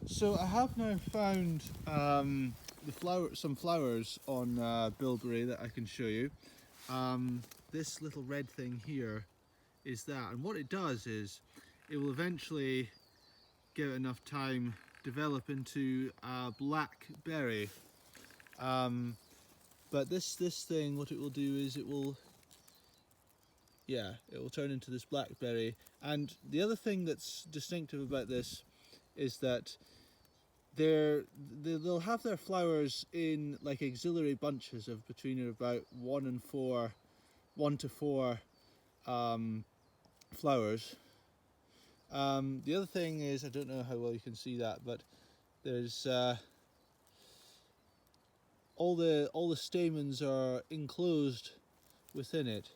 So I have now found some flowers on Bilberry that I can show you. This little red thing here is that, and what it does is it will eventually, give it enough time, develop into a black berry. But this thing, what it will do is it will turn into this blackberry. And the other thing that's distinctive about this is that they'll have their flowers in like auxiliary bunches of between about 1 to 4 flowers. The other thing is, I don't know how well you can see that, but there's all the stamens are enclosed within it.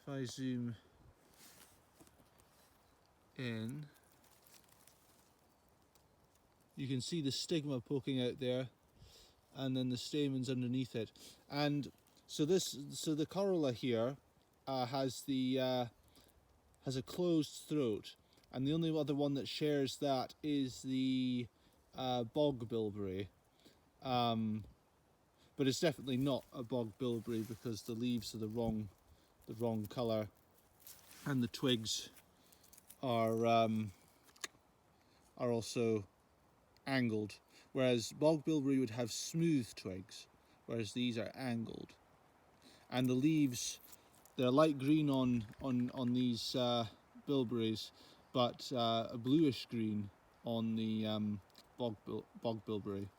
If I zoom in, you can see the stigma poking out there, and then the stamens underneath it. And so the corolla here has a closed throat, and the only other one that shares that is the bog bilberry. But it's definitely not a bog bilberry because the leaves are the wrong colour, and the twigs are also angled, whereas bog bilberry would have smooth twigs, whereas these are angled. And the leaves, they're light green on these bilberries, but a bluish green on the bog bilberry.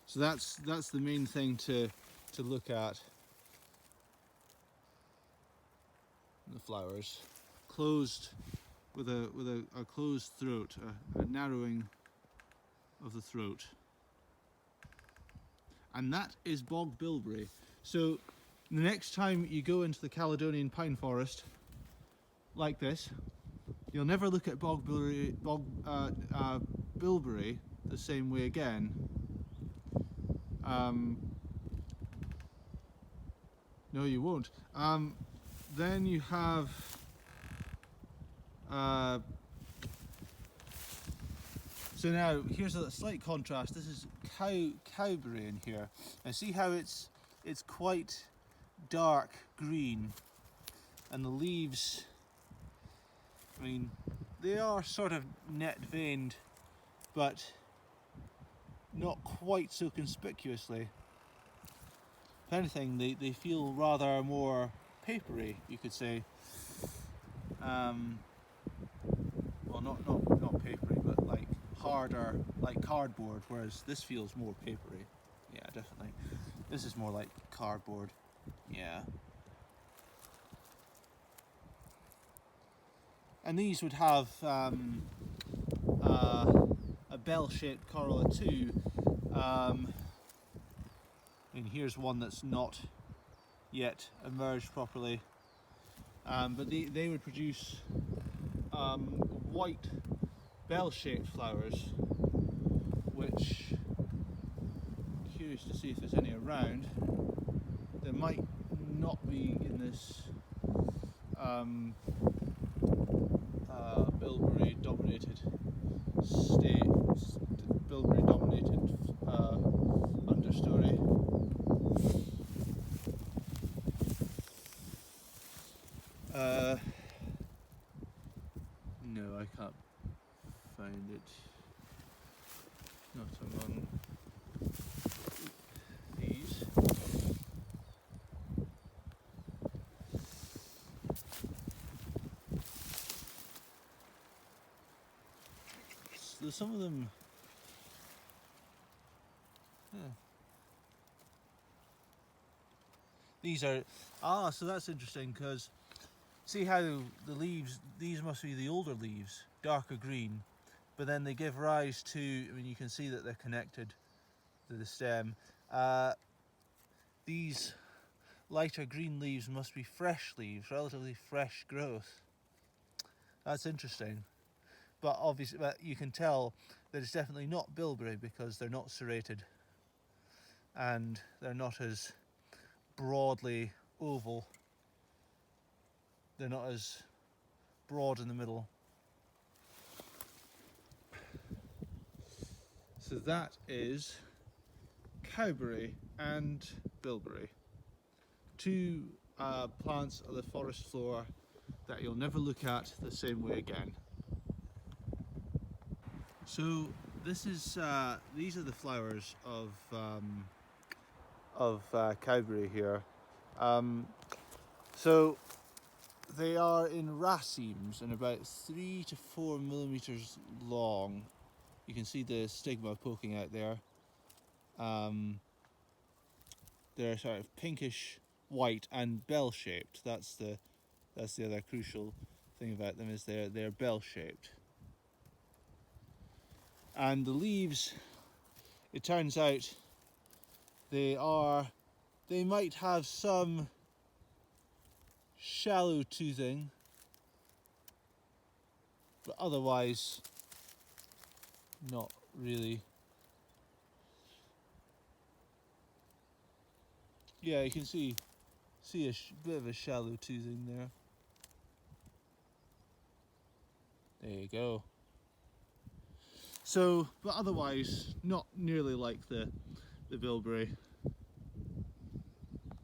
So that's the main thing to look at. The flowers closed with a closed throat, a narrowing of the throat, and that is bog bilberry. So the next time you go into the Caledonian pine forest like this, you'll never look at bog bilberry the same way again. No, you won't. Then you have so now here's a slight contrast. This is Cowberry in here. Now see how it's quite dark green, and the leaves, I mean, they are sort of net veined, but not quite so conspicuously. If anything, they feel rather more papery, you could say. Well, not papery, but like harder, like cardboard, whereas this feels more papery. Yeah, definitely. This is more like cardboard. Yeah. And these would have a bell-shaped corolla too. And here's one that's not yet emerged properly. But they would produce white bell-shaped flowers, which I'm curious to see if there's any around. There might not be in this bilberry dominated understory. No, I can't find it. Not among these. There's some of them. Yeah. These are so that's interesting, because see how the leaves, these must be the older leaves, darker green, but then they give rise to, I mean, you can see that they're connected to the stem. These lighter green leaves must be fresh leaves, relatively fresh growth. That's interesting. But obviously, you can tell that it's definitely not bilberry because they're not serrated, and they're not as broadly oval. They're not as broad in the middle. that is Cowberry and Bilberry. Two plants of the forest floor that you'll never look at the same way again. So this is these are the flowers of Cowberry here. So they are in racemes and about 3 to 4 millimeters long. You can see the stigma poking out there. They're sort of pinkish white and bell-shaped. That's the other crucial thing about them, is they're bell-shaped. And the leaves, it turns out, they might have some shallow toothing, but otherwise not really. Yeah, you can see a bit of a shallow toothing there. There you go. So, but otherwise not nearly like the bilberry.